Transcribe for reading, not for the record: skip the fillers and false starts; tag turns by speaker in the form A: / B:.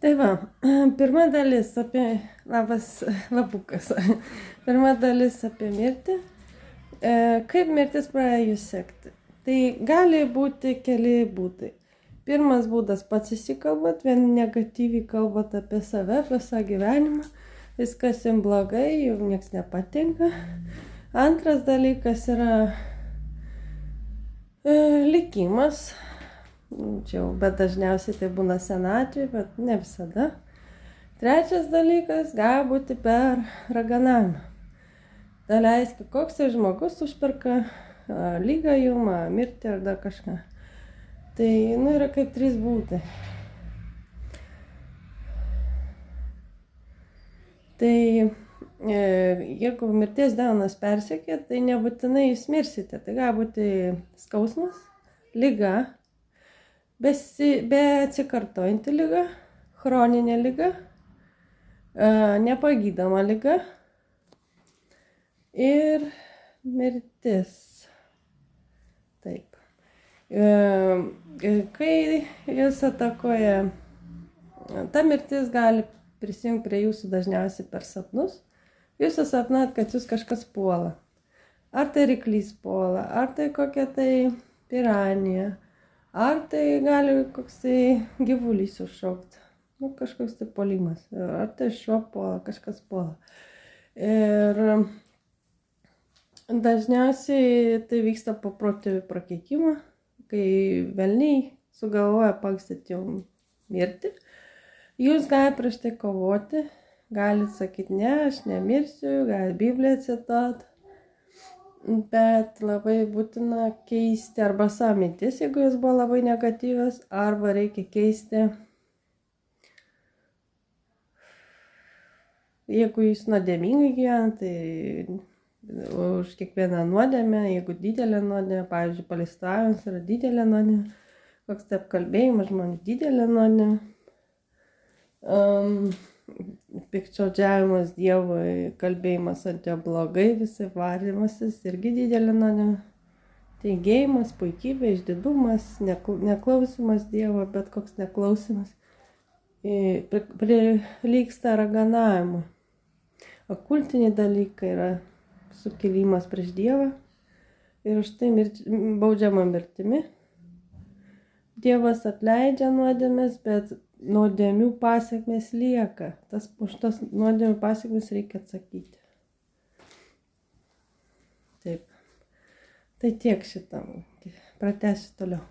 A: Tai va, pirma dalis apie, labas lapukas, pirma dalis apie mirtį. Kaip mirtis pradeda jūs sekti? Tai gali būti keli būdai. Pirmas būdas pats įsikalbat, vien negatyviai kalbat apie save, apie savo gyvenimą, viskas jums blogai, jums nieks nepatinka. Antras dalykas yra likimas. Čia, bet dažniausiai tai būna senatvė, bet ne visada. Trečias dalykas gali būti per raganavimą. Daleiskit, koks tai žmogus užperka lygą jum, mirtį ar dar kažką. Tai, yra kaip 3 būdai. Tai, jeigu mirties delnas persekė, tai nebūtinai jūs mirsite. Tai gali būti skausmas, liga, be atsikartojanti liga, chroninė liga, nepagydoma liga ir mirtis. Taip. Kai jūs atakuoja, ta mirtis gali prisijungti prie jūsų dažniausiai per sapnus. Jūs susapnat, kad jūs kažkas puola. Ar tai ryklys puola, ar tai kokia tai piranija. Ar tai gali koks tai gyvulys užšokti, kažkoks tai puolimas, ar tai šuo puola, kažkas puola. Ir dažniausiai tai vyksta po protėvių prakeikimo, kai velniai sugalvoja pankstyti jums mirtį. Jūs galite prieš tai kovoti, galite sakyti, ne, aš nemirsiu, galite Bibliją cituoti. Bet labai būtina keisti arba savo mintis, jeigu jis buvo labai negatyvios, arba reikia keisti, jeigu jūs nuodėmingai gyvenat, tai už kiekvieną nuodėmę, jeigu didelė nuodėmė, pavyzdžiui, palistavimas yra didelė nuodėmė, koks tai apkalbėjimas žmonių didelė nuodėmė, pikčiaudžiavimas Dievui, kalbėjimas ant jo blogai, visai varymasis irgi didelė nuodėmė. Teigėjimas, puikybė, išdidumas, neklausimas Dievo, bet koks neklausimas prilygsta raganavimui. Okultiniai dalykai yra sukilimas prieš Dievą ir už tai baudžiama mirtimi. Dievas atleidžia nuodėmes, bet nuodėmių pasekmės lieka. Už tas nuodėmių pasekmės reikia atsakyti. Taip. Tai tiek šitam. Pratęsiu toliau.